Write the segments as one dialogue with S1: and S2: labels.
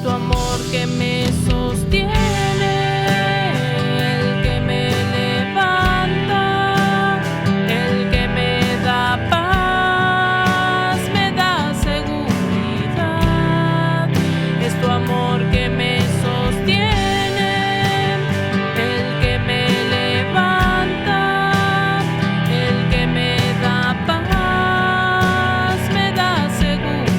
S1: tu amor que me sostiene, el que me levanta, el que me da paz, me da seguridad. Es tu amor que me sostiene, el que me levanta, el que me da paz, me da seguridad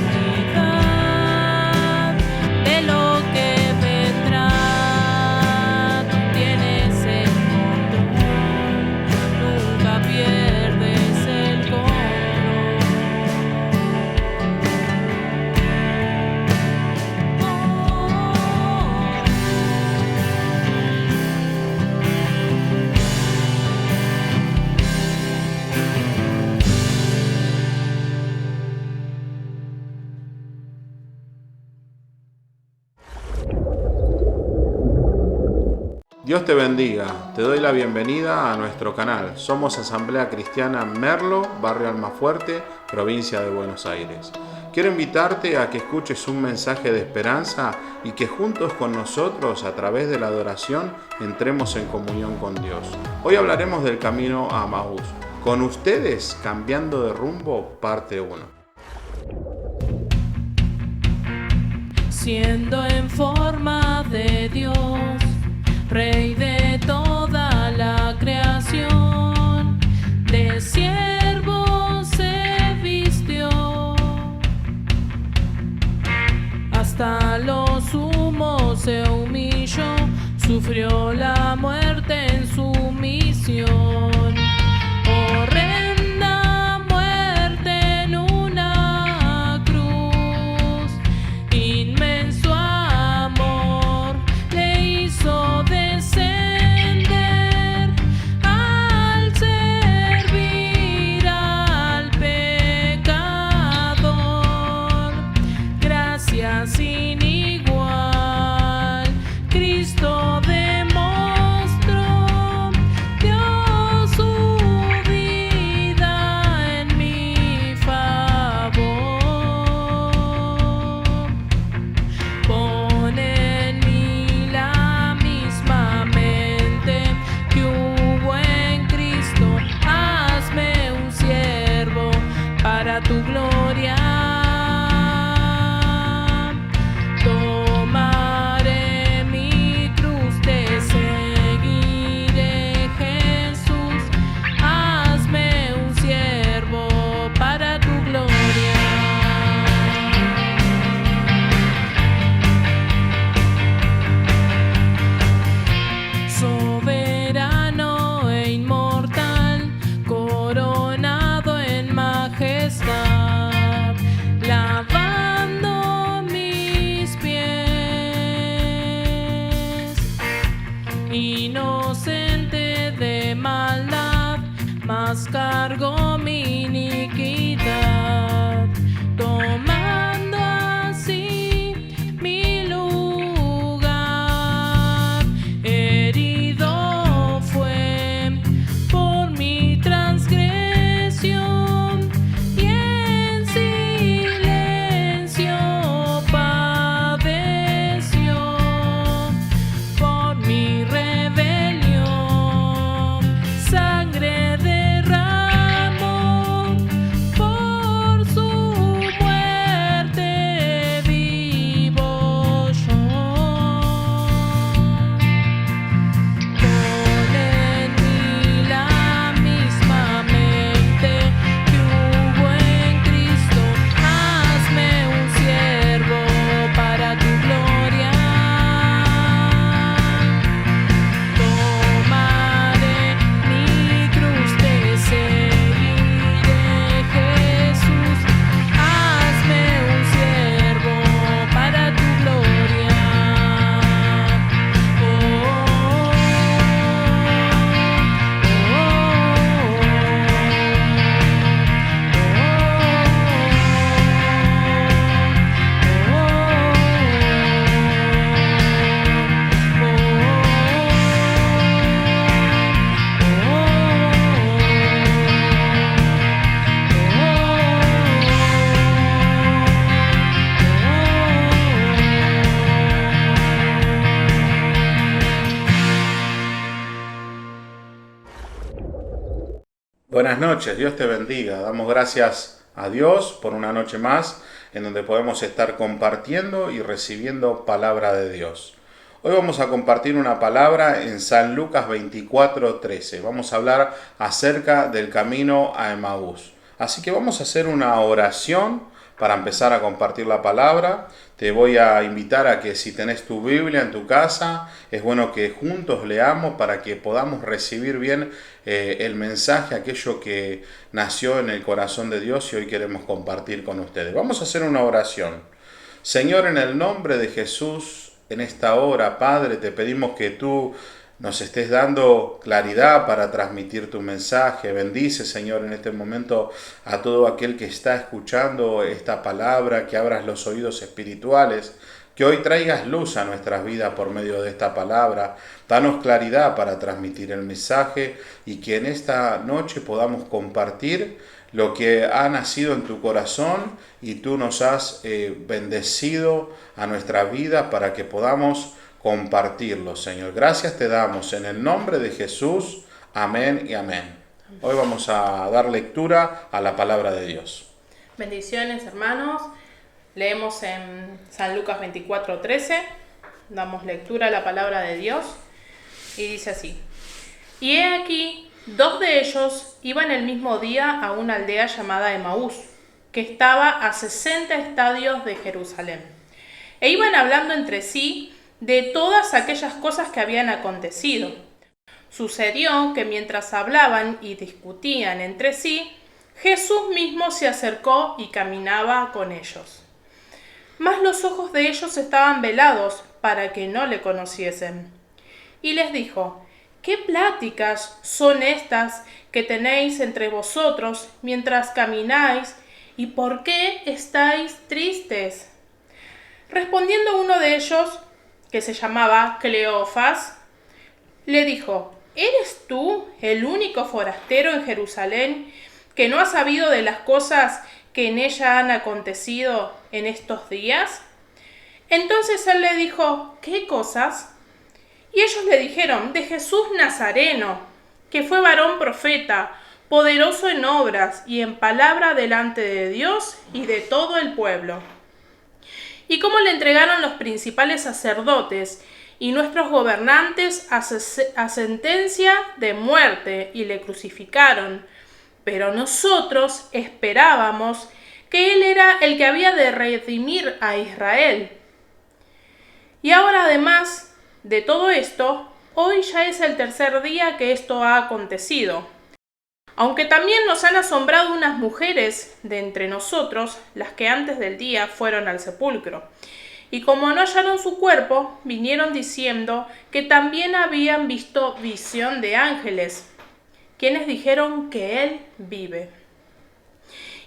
S1: de lo que vendrá. Tú tienes el control, nunca pierdes el
S2: Dios te bendiga, te doy la bienvenida a nuestro canal. Somos Asamblea Cristiana Merlo, Barrio Almafuerte, provincia de Buenos Aires. Quiero invitarte a que escuches un mensaje de esperanza y que juntos con nosotros, a través de la adoración, entremos en comunión con Dios. Hoy hablaremos del camino a Emaús. Con ustedes, Cambiando de Rumbo, parte 1.
S1: Siendo en forma de Dios, Rey de toda la creación, de siervo se vistió, hasta lo sumo se humilló, sufrió la muerte en su misión. Horrenda muerte en una cruz, inmenso amor le hizo descender al servir al pecador. Gracias sin igual, Cristo demostró Dios su
S2: noches, Dios te bendiga. Damos gracias a Dios por una noche más en donde podemos estar compartiendo y recibiendo palabra de Dios. Hoy vamos a compartir una palabra en San Lucas 24:13. Vamos a hablar acerca del camino a Emaús. Así que vamos a hacer una oración para empezar a compartir la palabra. Te voy a invitar a que si tenés tu Biblia en tu casa, es bueno que juntos leamos para que podamos recibir bien el mensaje, aquello que nació en el corazón de Dios y hoy queremos compartir con ustedes. Vamos a hacer una oración. Señor, en el nombre de Jesús, en esta hora, Padre, te pedimos que tú nos estés dando claridad para transmitir tu mensaje. Bendice, Señor, en este momento a todo aquel que está escuchando esta palabra, que abras los oídos espirituales, que hoy traigas luz a nuestras vidas por medio de esta palabra. Danos claridad para transmitir el mensaje y que en esta noche podamos compartir lo que ha nacido en tu corazón y tú nos has bendecido a nuestra vida para que podamos compartirlo, Señor. Gracias te damos en el nombre de Jesús. Amén y amén. Hoy vamos a dar lectura a la palabra de Dios.
S1: Bendiciones, hermanos. Leemos en San Lucas 24:13. Damos lectura a la palabra de Dios. Y dice así: Y he aquí, 2 de ellos iban el mismo día a una aldea llamada Emaús, que estaba a 60 estadios de Jerusalén. E iban hablando entre sí de todas aquellas cosas que habían acontecido. Sucedió que mientras hablaban y discutían entre sí, Jesús mismo se acercó y caminaba con ellos. Mas los ojos de ellos estaban velados para que no le conociesen. Y les dijo: ¿Qué pláticas son estas que tenéis entre vosotros mientras camináis, y por qué estáis tristes? Respondiendo uno de ellos, que se llamaba Cleofas, le dijo: ¿Eres tú el único forastero en Jerusalén que no ha sabido de las cosas que en ella han acontecido en estos días? Entonces él le dijo: ¿Qué cosas? Y ellos le dijeron: de Jesús Nazareno, que fue varón profeta, poderoso en obras y en palabra delante de Dios y de todo el pueblo. Y cómo le entregaron los principales sacerdotes y nuestros gobernantes a sentencia de muerte y le crucificaron. Pero nosotros esperábamos que él era el que había de redimir a Israel. Y ahora, además de todo esto, hoy ya es el 3er día que esto ha acontecido. Aunque también nos han asombrado unas mujeres de entre nosotros, las que antes del día fueron al sepulcro. Y como no hallaron su cuerpo, vinieron diciendo que también habían visto visión de ángeles, quienes dijeron que él vive.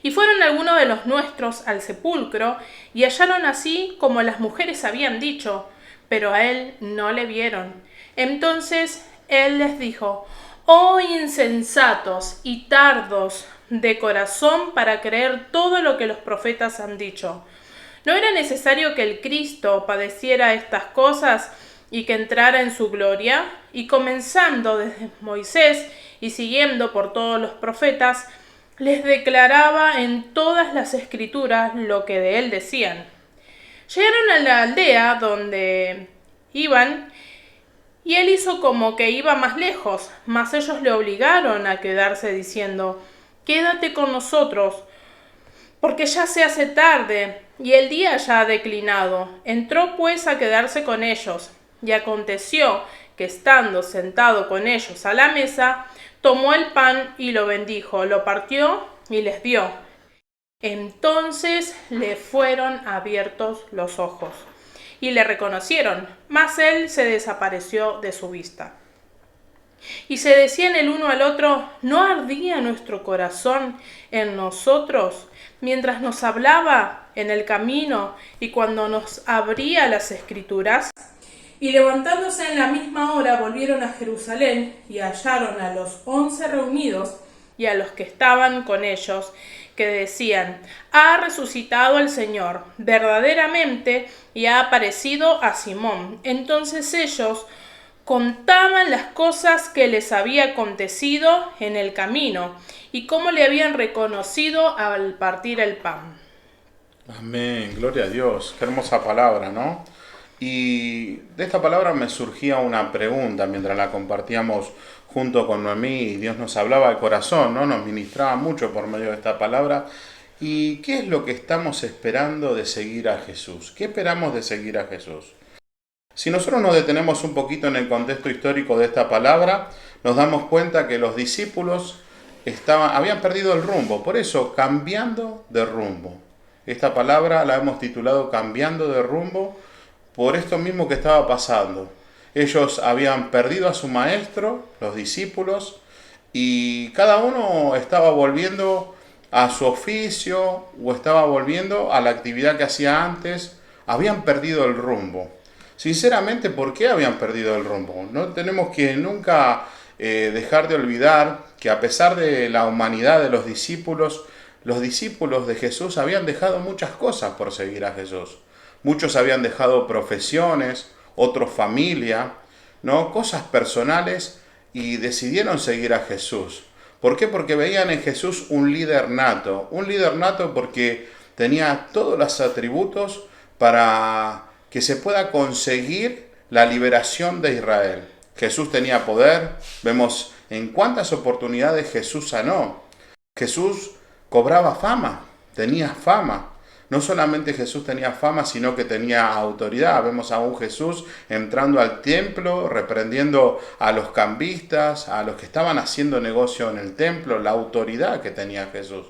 S1: Y fueron algunos de los nuestros al sepulcro, y hallaron así como las mujeres habían dicho, pero a él no le vieron. Entonces él les dijo: «Oh insensatos y tardos de corazón para creer todo lo que los profetas han dicho. ¿No era necesario que el Cristo padeciera estas cosas y que entrara en su gloria?» Y comenzando desde Moisés y siguiendo por todos los profetas, les declaraba en todas las escrituras lo que de él decían. Llegaron a la aldea donde iban, y él hizo como que iba más lejos, mas ellos le obligaron a quedarse diciendo: «Quédate con nosotros, porque ya se hace tarde y el día ya ha declinado». Entró pues a quedarse con ellos, y aconteció que estando sentado con ellos a la mesa, tomó el pan y lo bendijo, lo partió y les dio. Entonces le fueron abiertos los ojos y le reconocieron, mas él se desapareció de su vista. Y se decían el uno al otro: ¿no ardía nuestro corazón en nosotros mientras nos hablaba en el camino y cuando nos abría las escrituras? Y levantándose en la misma hora volvieron a Jerusalén y hallaron a los 11 reunidos y a los que estaban con ellos, que decían: «Ha resucitado el Señor verdaderamente y ha aparecido a Simón». Entonces ellos, contaban las cosas que les había acontecido en el camino y cómo le habían reconocido al partir el pan.
S2: Amén, gloria a Dios, qué hermosa palabra, ¿no? Y de esta palabra me surgía una pregunta mientras la compartíamos junto con Noemí y Dios nos hablaba al corazón, ¿no? Nos ministraba mucho por medio de esta palabra. ¿Y qué es lo que estamos esperando de seguir a Jesús? ¿Qué esperamos de seguir a Jesús? Si nosotros nos detenemos un poquito en el contexto histórico de esta palabra, nos damos cuenta que los discípulos habían perdido el rumbo, por eso cambiando de rumbo. Esta palabra la hemos titulado Cambiando de rumbo por esto mismo que estaba pasando. Ellos habían perdido a su maestro, los discípulos, y cada uno estaba volviendo a su oficio o estaba volviendo a la actividad que hacía antes. Habían perdido el rumbo. Sinceramente, ¿por qué habían perdido el rumbo? No tenemos que nunca dejar de olvidar que a pesar de la humanidad de los discípulos de Jesús habían dejado muchas cosas por seguir a Jesús. Muchos habían dejado profesiones, otros familia, ¿no? Cosas personales y decidieron seguir a Jesús. ¿Por qué? Porque veían en Jesús un líder nato porque tenía todos los atributos para que se pueda conseguir la liberación de Israel. Jesús tenía poder, vemos en cuántas oportunidades Jesús sanó. Jesús cobraba fama, tenía fama. No solamente Jesús tenía fama, sino que tenía autoridad. Vemos a un Jesús entrando al templo, reprendiendo a los cambistas, a los que estaban haciendo negocio en el templo, la autoridad que tenía Jesús.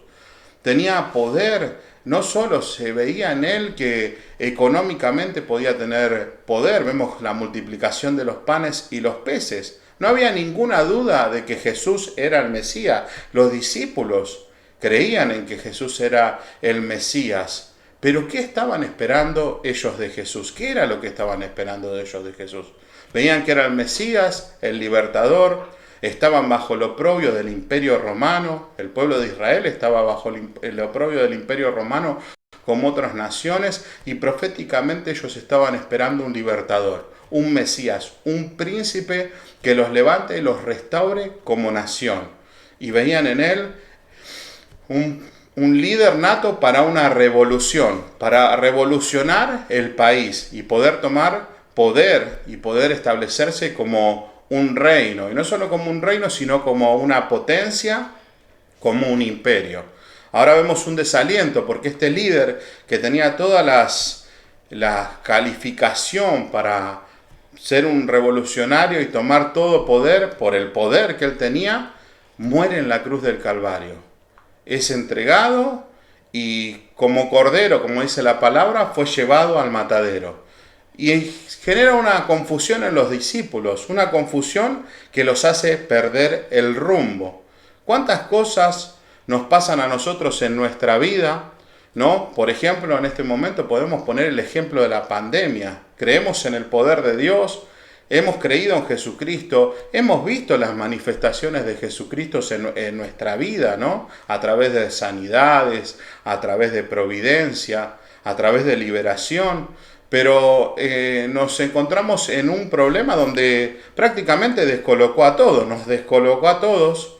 S2: Tenía poder, no solo se veía en él que económicamente podía tener poder, vemos la multiplicación de los panes y los peces. No había ninguna duda de que Jesús era el Mesías. Los discípulos creían en que Jesús era el Mesías. Pero ¿qué estaban esperando ellos de Jesús? ¿Qué era lo que estaban esperando de ellos de Jesús? Veían que era el Mesías, el libertador, estaban bajo el oprobio del Imperio Romano, el pueblo de Israel estaba bajo el oprobio del Imperio Romano como otras naciones, y proféticamente ellos estaban esperando un libertador, un Mesías, un príncipe que los levante y los restaure como nación. Y veían en él un líder nato para una revolución, para revolucionar el país y poder tomar poder y poder establecerse como un reino. Y no solo como un reino, sino como una potencia, como un imperio. Ahora vemos un desaliento porque este líder que tenía todas la calificación para ser un revolucionario y tomar todo poder por el poder que él tenía, muere en la cruz del Calvario. Es entregado y como cordero, como dice la palabra, fue llevado al matadero. Y genera una confusión en los discípulos, una confusión que los hace perder el rumbo. ¿Cuántas cosas nos pasan a nosotros en nuestra vida? ¿No? Por ejemplo, en este momento podemos poner el ejemplo de la pandemia. Creemos en el poder de Dios, hemos creído en Jesucristo, hemos visto las manifestaciones de Jesucristo en nuestra vida, ¿no? A través de sanidades, a través de providencia, a través de liberación. Pero nos encontramos en un problema donde prácticamente descolocó a todos, nos descolocó a todos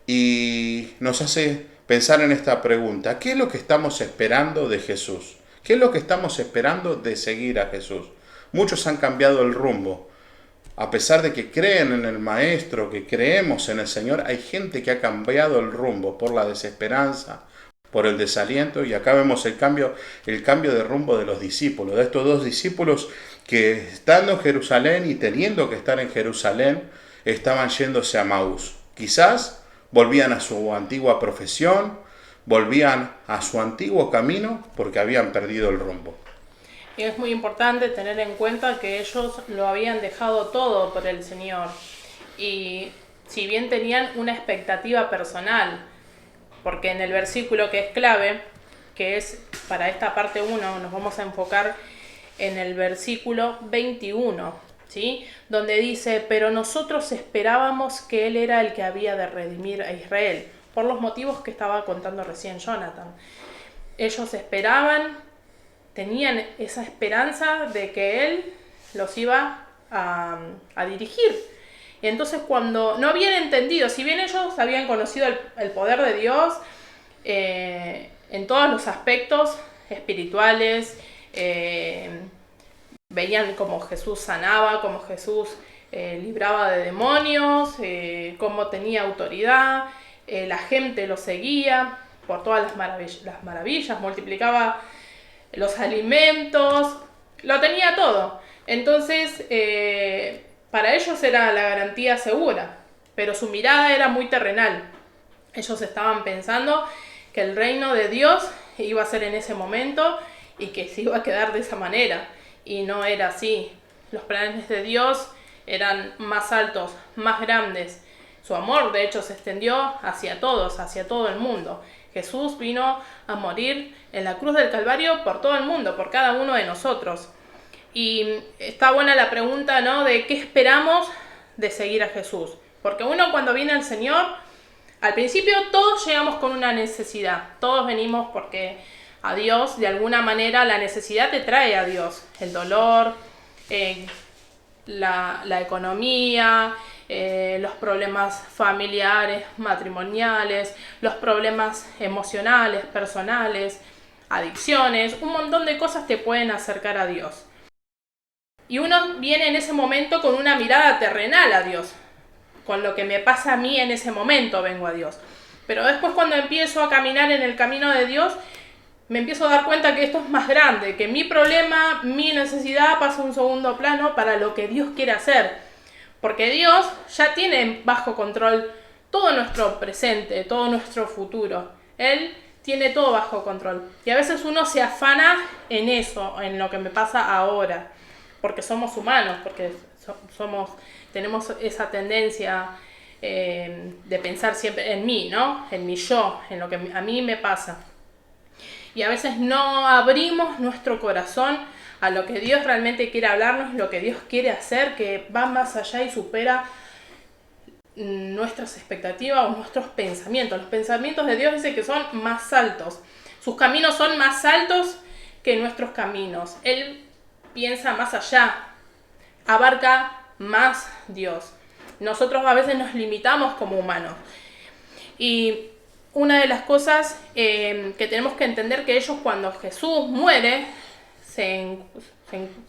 S2: y nos hace pensar en esta pregunta: ¿qué es lo que estamos esperando de Jesús? ¿Qué es lo que estamos esperando de seguir a Jesús? Muchos han cambiado el rumbo. A pesar de que creen en el Maestro, que creemos en el Señor, hay gente que ha cambiado el rumbo por la desesperanza, por el desaliento, y acá vemos el cambio de rumbo de los discípulos, de estos dos discípulos que estando en Jerusalén y teniendo que estar en Jerusalén, estaban yéndose a Maús. Quizás volvían a su antigua profesión, volvían a su antiguo camino porque habían perdido el rumbo.
S1: Y es muy importante tener en cuenta que ellos lo habían dejado todo por el Señor. Y si bien tenían una expectativa personal, porque en el versículo que es clave, que es para esta parte 1, nos vamos a enfocar en el versículo 21, ¿sí? Donde dice: pero nosotros esperábamos que Él era el que había de redimir a Israel, por los motivos que estaba contando recién Jonathan. Ellos esperaban, tenían esa esperanza de que Él los iba a dirigir. Y entonces cuando no habían entendido, si bien ellos habían conocido el poder de Dios en todos los aspectos espirituales, veían cómo Jesús sanaba, cómo Jesús libraba de demonios, cómo tenía autoridad, la gente lo seguía por todas las maravillas, multiplicaba los alimentos, lo tenía todo. Entonces, para ellos era la garantía segura, pero su mirada era muy terrenal. Ellos estaban pensando que el reino de Dios iba a ser en ese momento y que se iba a quedar de esa manera. Y no era así. Los planes de Dios eran más altos, más grandes. Su amor, de hecho, se extendió hacia todos, hacia todo el mundo. Jesús vino a morir en la cruz del Calvario por todo el mundo, por cada uno de nosotros. Y está buena la pregunta, ¿no?, de qué esperamos de seguir a Jesús. Porque uno cuando viene al Señor, al principio todos llegamos con una necesidad. Todos venimos porque a Dios, de alguna manera, la necesidad te trae a Dios. El dolor, la economía, los problemas familiares, matrimoniales, los problemas emocionales, personales, adicciones, un montón de cosas te pueden acercar a Dios. Y uno viene en ese momento con una mirada terrenal a Dios. Con lo que me pasa a mí en ese momento vengo a Dios. Pero después cuando empiezo a caminar en el camino de Dios, me empiezo a dar cuenta que esto es más grande, que mi problema, mi necesidad pasa a un segundo plano para lo que Dios quiere hacer. Porque Dios ya tiene bajo control todo nuestro presente, todo nuestro futuro. Él tiene todo bajo control. Y a veces uno se afana en eso, en lo que me pasa ahora. Porque somos humanos, porque tenemos esa tendencia de pensar siempre en mí, ¿no? En mi yo, en lo que a mí me pasa. Y a veces no abrimos nuestro corazón a lo que Dios realmente quiere hablarnos, lo que Dios quiere hacer, que va más allá y supera nuestras expectativas o nuestros pensamientos. Los pensamientos de Dios dice que son más altos. Sus caminos son más altos que nuestros caminos. Él piensa más allá, abarca más Dios. Nosotros a veces nos limitamos como humanos. Y una de las cosas que tenemos que entender que ellos cuando Jesús muere se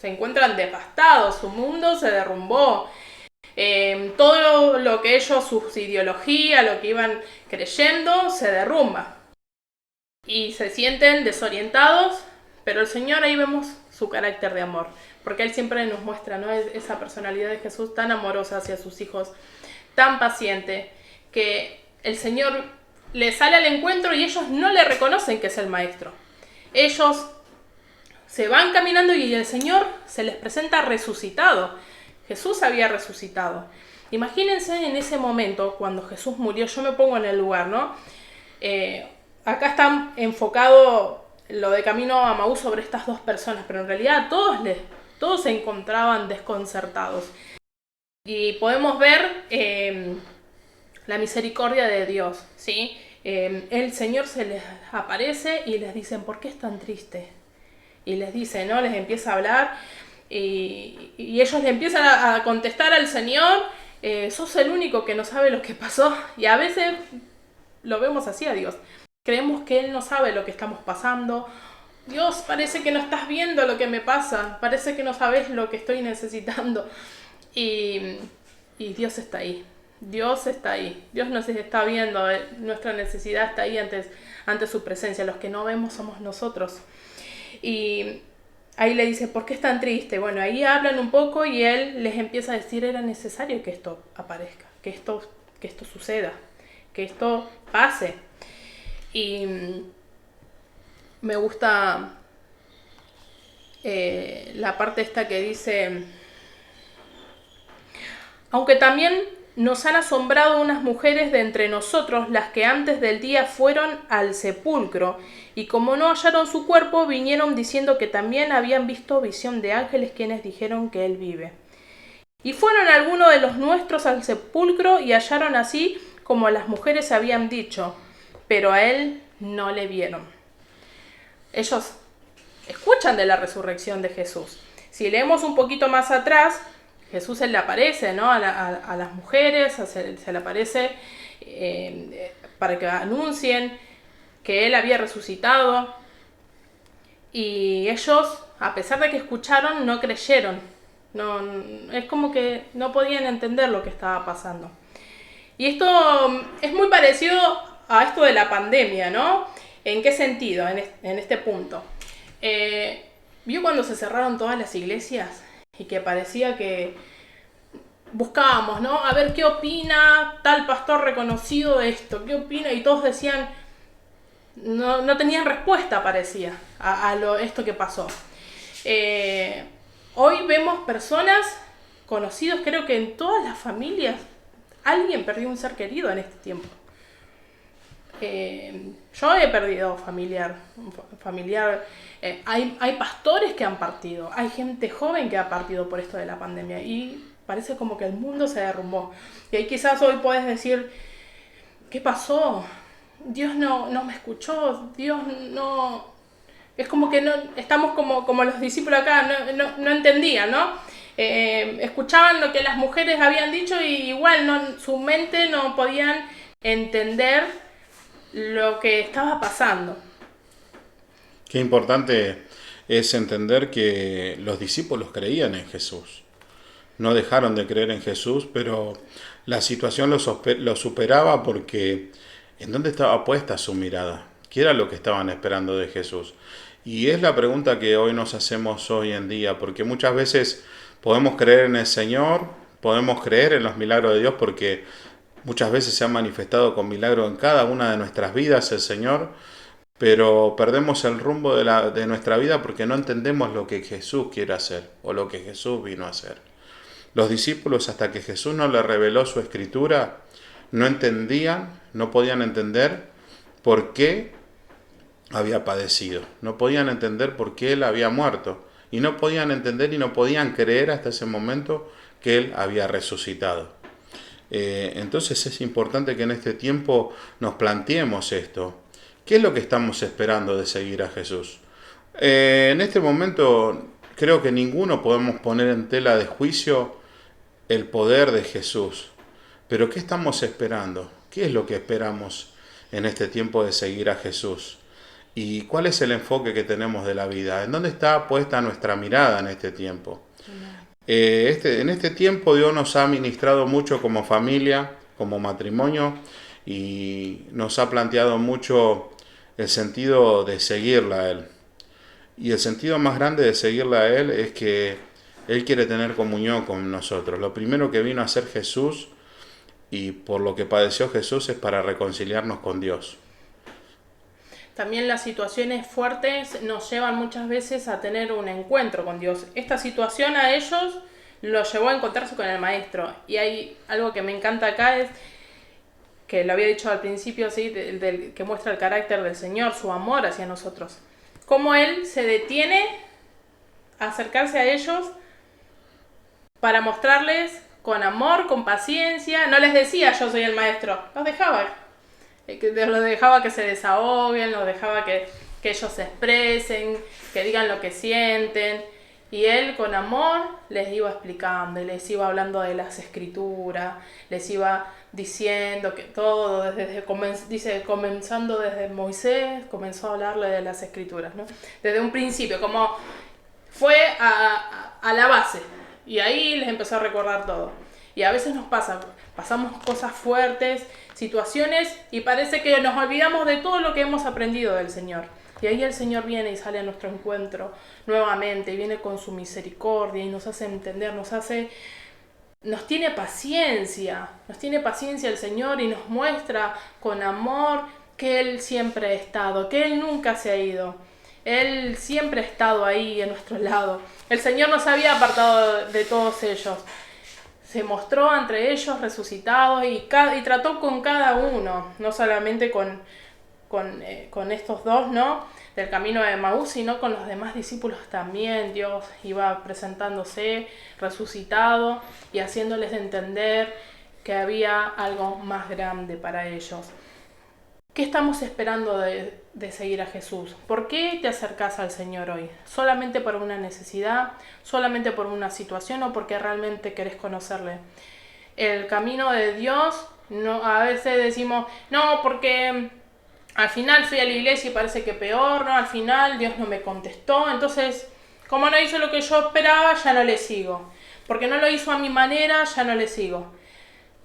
S1: encuentran devastados, su mundo se derrumbó. Todo lo que ellos, sus ideologías, lo que iban creyendo, se derrumba. Y se sienten desorientados, pero el Señor ahí vemos su carácter de amor. Porque Él siempre nos muestra, ¿no?, esa personalidad de Jesús tan amorosa hacia sus hijos, tan paciente, que el Señor les sale al encuentro y ellos no le reconocen que es el Maestro. Ellos se van caminando y el Señor se les presenta resucitado. Jesús había resucitado. Imagínense en ese momento, cuando Jesús murió, yo me pongo en el lugar, ¿no? Acá está enfocado lo de camino a Maús sobre estas dos personas, pero en realidad todos se encontraban desconcertados. Y podemos ver la misericordia de Dios, ¿sí? El Señor se les aparece y les dice, ¿por qué están tristes? Y les dice, ¿no? Les empieza a hablar y ellos le empiezan a contestar al Señor, sos el único que no sabe lo que pasó. Y a veces lo vemos así a Dios. Creemos que Él no sabe lo que estamos pasando. Dios, parece que no estás viendo lo que me pasa. Parece que no sabes lo que estoy necesitando. Y Dios está ahí. Dios está ahí. Dios nos está viendo. Nuestra necesidad está ahí ante su presencia. Los que no vemos somos nosotros. Y ahí le dice, ¿por qué están tristes? Bueno, ahí hablan un poco y Él les empieza a decir, era necesario que esto aparezca, que esto suceda, que esto pase. Y me gusta la parte esta que dice, aunque también nos han asombrado unas mujeres de entre nosotros, las que antes del día fueron al sepulcro, y como no hallaron su cuerpo, vinieron diciendo que también habían visto visión de ángeles quienes dijeron que él vive. Y fueron algunos de los nuestros al sepulcro y hallaron así como las mujeres habían dicho, pero a él no le vieron. Ellos escuchan de la resurrección de Jesús. Si leemos un poquito más atrás, Jesús se le aparece, ¿no? a las mujeres, se le aparece para que anuncien que él había resucitado. Y ellos, a pesar de que escucharon, no creyeron. No, es como que no podían entender lo que estaba pasando. Y esto es muy parecido a esto de la pandemia, ¿no? ¿En qué sentido? En este punto. ¿Vio cuando se cerraron todas las iglesias? Y que parecía que buscábamos, ¿no? A ver qué opina tal pastor reconocido de esto, qué opina, y todos decían, no tenían respuesta, parecía, a esto que pasó. Hoy vemos personas conocidos, creo que en todas las familias, alguien perdió un ser querido en este tiempo. Yo he perdido familiar. Hay pastores que han partido, hay gente joven que ha partido por esto de la pandemia y parece como que el mundo se derrumbó. Y ahí quizás hoy puedes decir, ¿qué pasó? Dios no me escuchó, Dios no... Es como que no estamos como los discípulos acá, no entendían, ¿no? Escuchaban lo que las mujeres habían dicho y igual su mente no podían entender lo que estaba pasando.
S2: Qué importante es entender que los discípulos creían en Jesús. No dejaron de creer en Jesús, pero la situación lo superaba porque ¿en dónde estaba puesta su mirada? ¿Qué era lo que estaban esperando de Jesús? Y es la pregunta que hoy nos hacemos hoy en día, porque muchas veces podemos creer en el Señor, podemos creer en los milagros de Dios, porque muchas veces se ha manifestado con milagros en cada una de nuestras vidas el Señor, pero perdemos el rumbo de nuestra vida porque no entendemos lo que Jesús quiere hacer o lo que Jesús vino a hacer. Los discípulos, hasta que Jesús no les reveló su escritura, no entendían, no podían entender por qué había padecido. No podían entender por qué Él había muerto. Y no podían entender y no podían creer hasta ese momento que Él había resucitado. Entonces es importante que en este tiempo nos planteemos esto. ¿Qué es lo que estamos esperando de seguir a Jesús? En este momento creo que ninguno podemos poner en tela de juicio el poder de Jesús. Pero ¿qué estamos esperando? ¿Qué es lo que esperamos en este tiempo de seguir a Jesús? ¿Y cuál es el enfoque que tenemos de la vida? ¿En dónde está puesta nuestra mirada en este tiempo? En este tiempo Dios nos ha ministrado mucho como familia, como matrimonio, y nos ha planteado mucho el sentido de seguirla a Él. Y el sentido más grande de seguirla a Él es que Él quiere tener comunión con nosotros. Lo primero que vino a hacer Jesús y por lo que padeció Jesús es para reconciliarnos con Dios.
S1: También las situaciones fuertes nos llevan muchas veces a tener un encuentro con Dios. Esta situación a ellos los llevó a encontrarse con el Maestro. Y hay algo que me encanta acá, es que lo había dicho al principio, ¿sí? Que muestra el carácter del Señor, su amor hacia nosotros. Cómo Él se detiene a acercarse a ellos para mostrarles con amor, con paciencia. No les decía yo soy el Maestro, los dejaba que se desahoguen, los dejaba que ellos se expresen, que digan lo que sienten. Y Él con amor les iba explicando, y les iba hablando de las escrituras, les iba diciendo que todo, comenzando desde Moisés, comenzó a hablarle de las escrituras, ¿no? Desde un principio, como fue a la base, y ahí les empezó a recordar todo. Y a veces pasamos cosas fuertes, situaciones, y parece que nos olvidamos de todo lo que hemos aprendido del Señor. Y ahí el Señor viene y sale a nuestro encuentro nuevamente, y viene con su misericordia y nos hace entender, nos tiene paciencia el Señor, y nos muestra con amor que Él siempre ha estado, que Él nunca se ha ido. Él siempre ha estado ahí a nuestro lado. El Señor nos había apartado de todos ellos. Se mostró entre ellos resucitados y trató con cada uno, no solamente con estos dos, ¿no? Del camino de Emaús, sino con los demás discípulos también. Dios iba presentándose resucitado y haciéndoles entender que había algo más grande para ellos. ¿Qué estamos esperando de seguir a Jesús? ¿Por qué te acercas al Señor hoy? ¿Solamente por una necesidad? ¿Solamente por una situación? ¿O porque realmente querés conocerle? El camino de Dios, no, a veces decimos, no, porque al final fui a la iglesia y parece que peor, ¿no? Al final Dios no me contestó, entonces, como no hizo lo que yo esperaba, ya no le sigo. Porque no lo hizo a mi manera, ya no le sigo.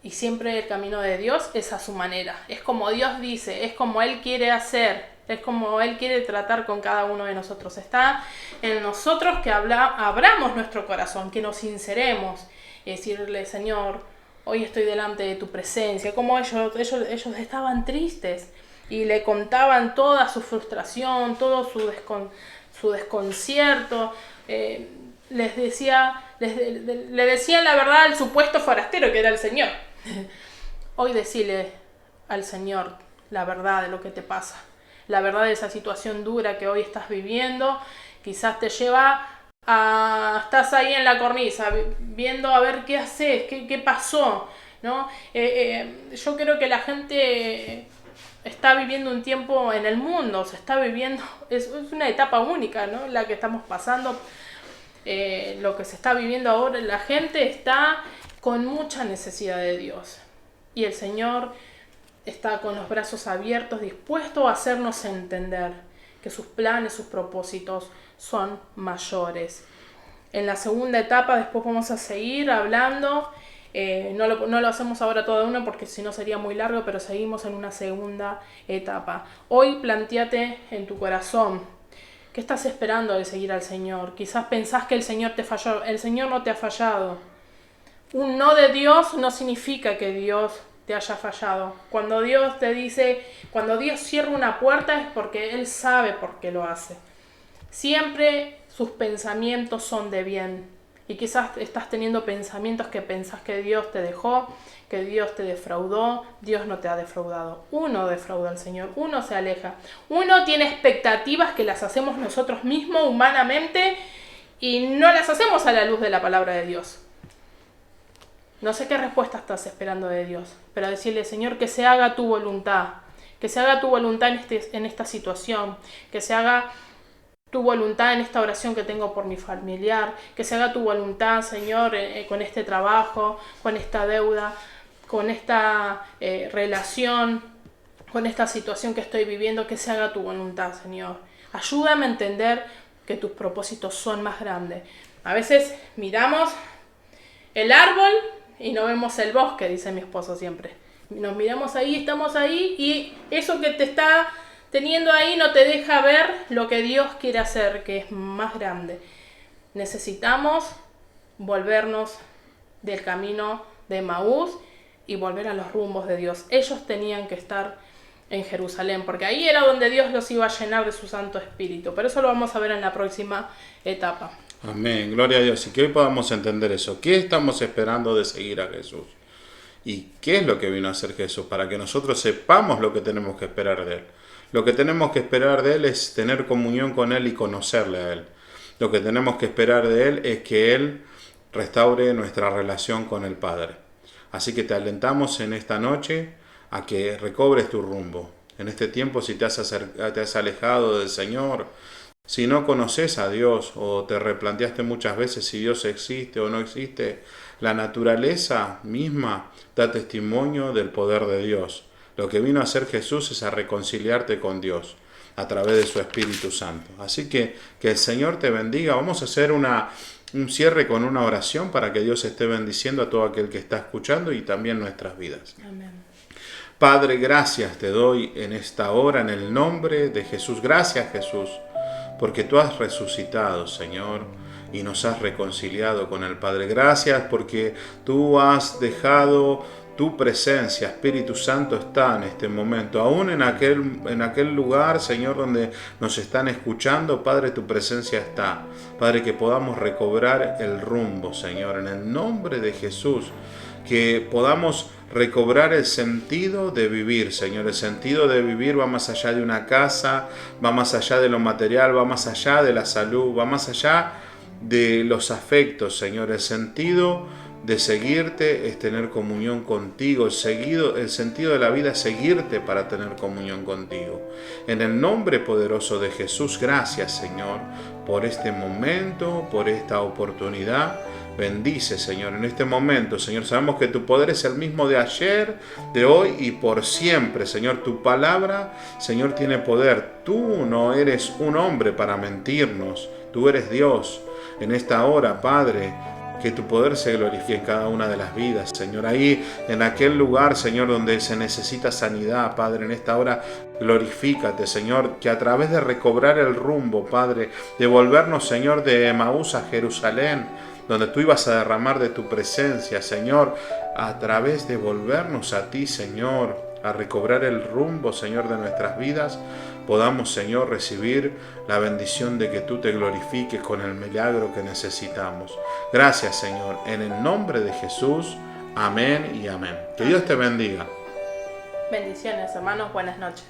S1: Y siempre el camino de Dios es a su manera. Es como Dios dice, es como Él quiere hacer, es como Él quiere tratar con cada uno de nosotros. Está en nosotros que abramos nuestro corazón, que nos sinceremos y decirle, Señor, hoy estoy delante de tu presencia. Como ellos estaban tristes y le contaban toda su frustración, todo su desconcierto. Le decían la verdad al supuesto forastero que era el Señor. Hoy decirle al Señor la verdad de lo que te pasa, la verdad de esa situación dura que hoy estás viviendo, quizás te lleva a... Estás ahí en la cornisa, viendo a ver qué haces, qué pasó, ¿no? Yo creo que la gente está viviendo un tiempo en el mundo, se está viviendo, es una etapa única, ¿no? La que estamos pasando, lo que se está viviendo ahora, la gente está con mucha necesidad de Dios. Y el Señor está con los brazos abiertos, dispuesto a hacernos entender que sus planes, sus propósitos son mayores. En la segunda etapa, después vamos a seguir hablando. No lo hacemos ahora todo de uno porque si no sería muy largo, pero seguimos en una segunda etapa. Hoy plantéate en tu corazón, ¿qué estás esperando de seguir al Señor? Quizás pensás que el Señor te falló. El Señor no te ha fallado. Un no de Dios no significa que Dios te haya fallado. Cuando Dios cierra una puerta es porque Él sabe por qué lo hace. Siempre sus pensamientos son de bien. Y quizás estás teniendo pensamientos que pensás que Dios te dejó, que Dios te defraudó. Dios no te ha defraudado. Uno defrauda al Señor, uno se aleja. Uno tiene expectativas que las hacemos nosotros mismos humanamente y no las hacemos a la luz de la palabra de Dios. No sé qué respuesta estás esperando de Dios, pero decirle, Señor, que se haga tu voluntad, que se haga tu voluntad en esta situación, que se haga tu voluntad en esta oración que tengo por mi familiar, que se haga tu voluntad, Señor, con este trabajo, con esta deuda, con esta relación, con esta situación que estoy viviendo, que se haga tu voluntad, Señor. Ayúdame a entender que tus propósitos son más grandes. A veces miramos el árbol y no vemos el bosque, dice mi esposo siempre. Nos miramos ahí, estamos ahí y eso que te está teniendo ahí no te deja ver lo que Dios quiere hacer, que es más grande. Necesitamos volvernos del camino de Maús y volver a los rumbos de Dios. Ellos tenían que estar en Jerusalén, porque ahí era donde Dios los iba a llenar de su Santo Espíritu. Pero eso lo vamos a ver en la próxima etapa.
S2: Amén, gloria a Dios. Y que hoy podamos entender eso. ¿Qué estamos esperando de seguir a Jesús? ¿Y qué es lo que vino a hacer Jesús? Para que nosotros sepamos lo que tenemos que esperar de Él. Lo que tenemos que esperar de Él es tener comunión con Él y conocerle a Él. Lo que tenemos que esperar de Él es que Él restaure nuestra relación con el Padre. Así que te alentamos en esta noche a que recobres tu rumbo. En este tiempo, si te has alejado del Señor, si no conoces a Dios o te replanteaste muchas veces si Dios existe o no existe, la naturaleza misma da testimonio del poder de Dios. Lo que vino a hacer Jesús es a reconciliarte con Dios a través de su Espíritu Santo. Así que el Señor te bendiga. Vamos a hacer un cierre con una oración para que Dios esté bendiciendo a todo aquel que está escuchando y también nuestras vidas.
S1: Amén.
S2: Padre, gracias te doy en esta hora en el nombre de Jesús. Gracias, Jesús, porque tú has resucitado, Señor, y nos has reconciliado con el Padre. Gracias porque tú has dejado tu presencia, Espíritu Santo está en este momento, aún en aquel lugar, Señor, donde nos están escuchando, Padre, tu presencia está. Padre, que podamos recobrar el rumbo, Señor, en el nombre de Jesús, que podamos recobrar el sentido de vivir, Señor. El sentido de vivir va más allá de una casa, va más allá de lo material, va más allá de la salud, va más allá de los afectos, Señor. El sentido de seguirte es tener comunión contigo. El sentido de la vida es seguirte para tener comunión contigo. En el nombre poderoso de Jesús, gracias, Señor, por este momento, por esta oportunidad. Bendice, Señor, en este momento, Señor. Sabemos que tu poder es el mismo de ayer, de hoy y por siempre, Señor. Tu palabra, Señor, tiene poder. Tú no eres un hombre para mentirnos. Tú eres Dios. En esta hora, Padre, que tu poder se glorifique en cada una de las vidas, Señor. Ahí, en aquel lugar, Señor, donde se necesita sanidad, Padre, en esta hora, glorifícate, Señor, que a través de recobrar el rumbo, Padre, de volvernos, Señor, de Emaús a Jerusalén, donde tú ibas a derramar de tu presencia, Señor, a través de volvernos a ti, Señor, a recobrar el rumbo, Señor, de nuestras vidas, podamos, Señor, recibir la bendición de que tú te glorifiques con el milagro que necesitamos. Gracias, Señor, en el nombre de Jesús. Amén y amén. Que Dios te bendiga.
S1: Bendiciones, hermanos. Buenas noches.